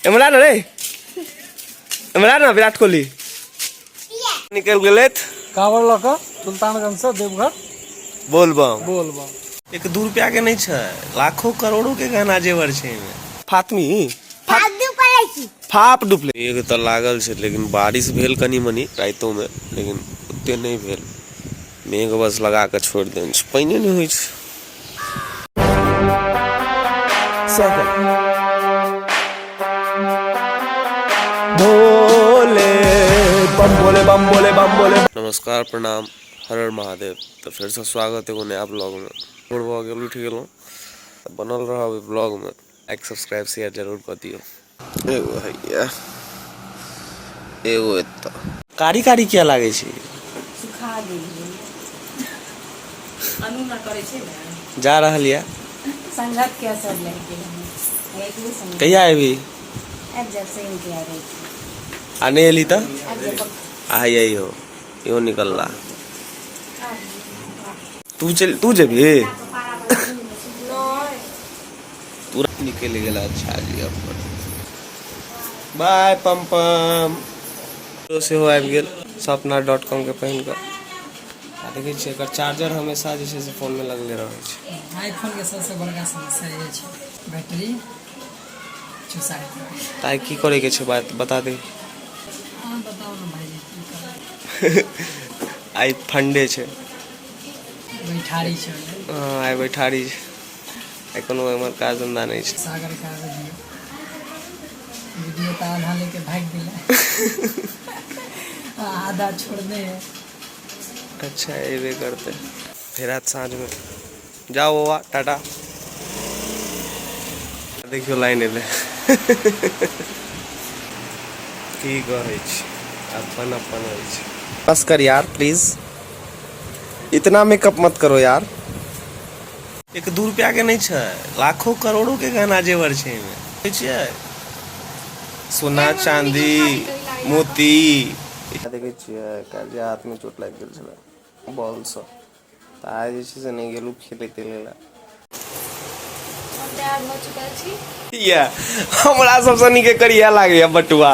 इमरान रे इमरान विराट कोहली निकल गए कांवड़ लगा सुल्तानगंज से देवघर बोलबम बोलबम। एक 2 रुपया के नहीं छे, लाखों करोड़ों के गहना जेवर छे में। फातमी फाप डुप्ले एक तो लागल छे, लेकिन बारिश भेल कनी मनी रातों में, लेकिन उतने नहीं भेल। मेघ बस लगा के छोड़ देन छे, पानी नहीं होई छे। बोले बम बोले बम बोले बम बोले। नमस्कार प्रणाम हर हर महादेव। तो फिर से स्वागत है नया ब्लॉग में। उठ गेलो बनल रहा ब्लॉग में। लाइक सब्सक्राइब शेयर जरूर कर दियो। एगो हैया एगो एत कारी कारी क्या लागे छे, सुखा देलिए अनु ना करे छे ना जा रहल या संगत के असर लग गेल। एक भी संगत कहिया आबी अब जब से इनके आ रही थी आने एली त अब जब आई आई हो यो निकल ला। तू जबी तुरंत निकल गेला। अच्छा जी अपन बाय पम पम से हो आबि गेल सपना.com के पहिन कर। देखे छियै एकर चार्जर हमेशा जे छै से फोन में लगले रहै छै। आईफोन के सबसे बड़का समस्या ये छै बैटरी चुसाई। ताई की करे के छै बात बता दे। हां बताओ ना भाई। आई फंडे छै, बैठारी छै। हां आई बैठारी छै। आई कोनो हमर काज धंधा नहीं छै। सागर का वीडियो तो आधा लेके भाग दिला। आधा छोड़ने है। अच्छा ये करते फिर आज सांझ में जाओ बाबा टाटा। देखियो लाइन एले की कहै छी अपन अपन होइ छै। बस कर यार प्लीज, इतना मेकअप मत करो यार। एक 2 रुपया के नहीं छे, लाखों करोड़ों के गहना जेवर छे में। सोना चांदी मोती देखे छियै। काल्हि हाथ में चोट लागि गेल छलै बॉल से, तऽ आइ जे छै से नहीं गेलू खेले तेले ला। हमरा सबसे नीके करिया लागैया बटुआ।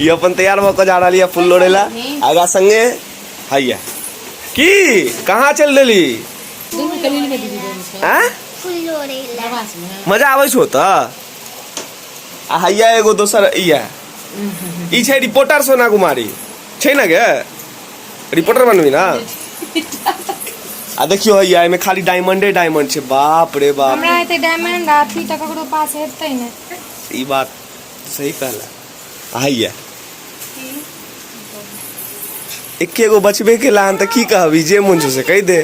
ये अपन तैयार भऽ के जा रहलियै फूल लोड़े ला। आगा संगे हैया की कहाँ चल देली मजा आबै छौ त। आ हैया एगो दोसर इया ई छै रिपोर्टर सोना कुमारी छै ना गे, रिपोर्टर बनबी ना। आ देखियो हैया एमे खाली डायमंडे डायमंड छै। बाप रे बाप हमरा एते डायमंड आथी त ककरो पास हेतै ने। ई बात सही कहला। आ हैया एके गो बचबे के लान त की कहबी, जे मन छौ से कहि दे।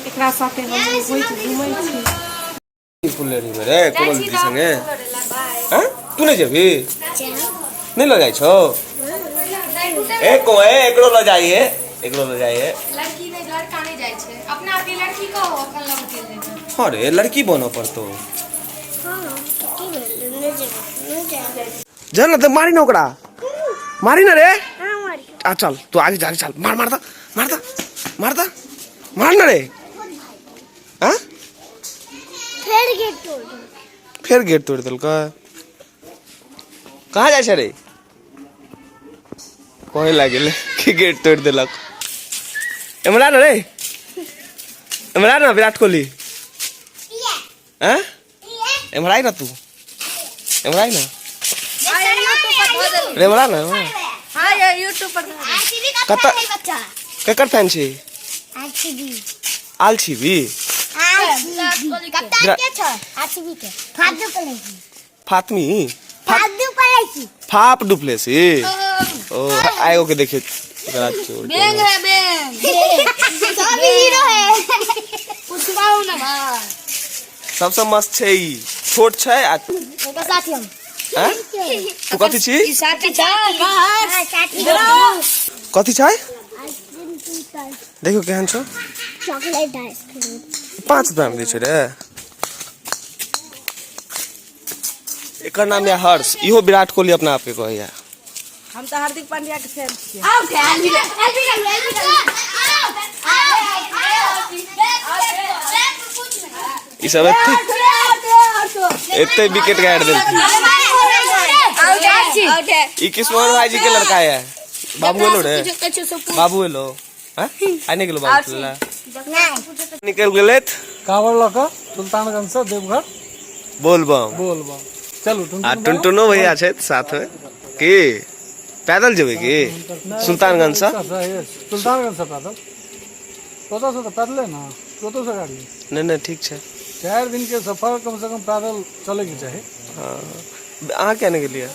एकरा साथे हम होइत घुमै छी फुलरी में रे कोमल दीदी संगे। हां तू नहीं जेबी नहीं ल जाय छौ। एकरो ल जाइए एकरो ल जाइए। लड़की ने लड़का नहीं जाय छै, अपना आप लड़की को अखन लग के देना। अरे लड़की बनो पड़तो। हां की भेल जा ना तो मारी ना ओकरा, मारी ना रे। हां मारी। आ चल तू आगे जा चल, मार मार दा मार दा मार दा मार ना रे। हां फिर गेट तोड़ देल का। कहाँ जाय छै रे, कहे लागल कि गेट तोड़ देलक। इमरान रे इमरान विराट कोहली हैं इमरान ना तू इमरान ना रे इमरान ना। हां यार YouTube पर कत केकर फैन छी आलछी कप्तान के छ आरसीबी के फादू कले फातमी फादू कले फाप डुप्लेसी। ओ आयो के देखे बेंग है बेंग सब हीरो है। पुछबाऊ ना भाई सबसे मस्त छै ई छोट छै आ ओकर साथी हम हैं तू कथि छी साथी छ साथी कथि छै देखो केहन छौ। चॉकलेट आइसक्रीम 5 रुपया में दै छै रे। एकर नाम या हर्ष। इहो विराट कोहली अपना आप के कहैया। हम तो हार्दिक पांड्या के फैन छियै। आओ ध्यान दे ई सब एते विकेट गाड़ देलखिन। ई किशोर भाई जी के लड़का है बाबू एलो रे बाबू एलो हां आने गेलो बाबू ला निकल गेले कावड़ लगा सुल्तानगंज से देवघर बोल बम बोलबम चलू आ टुनटुनो भैया छै साथ में की पैदल जेबे की सुल्तानगंज से सुल्तानगंज से पैदल तो पैदले ना तो से गाड़ी नहीं ठीक छै 4 दिन के सफर कम से कम पैदल चले के चाहिए। हां अहाँ क्या के लिए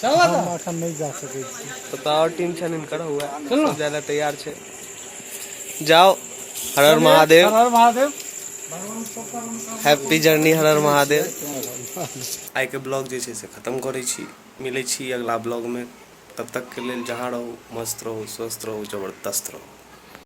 चला था अखन नहीं जा सके तो और टीम छन इनकर हुआ सब ज्यादा तैयार छै जाओ हर हर महादेव हर हर महादेव हैप्पी जर्नी हर हर महादेव आइ के ब्लॉग जे छै से खत्म करै छी मिलै छी अगला ब्लॉग में तब तक के लेल जहाँ रहू मस्त रहू स्वस्थ रहू जबरदस्त रहू।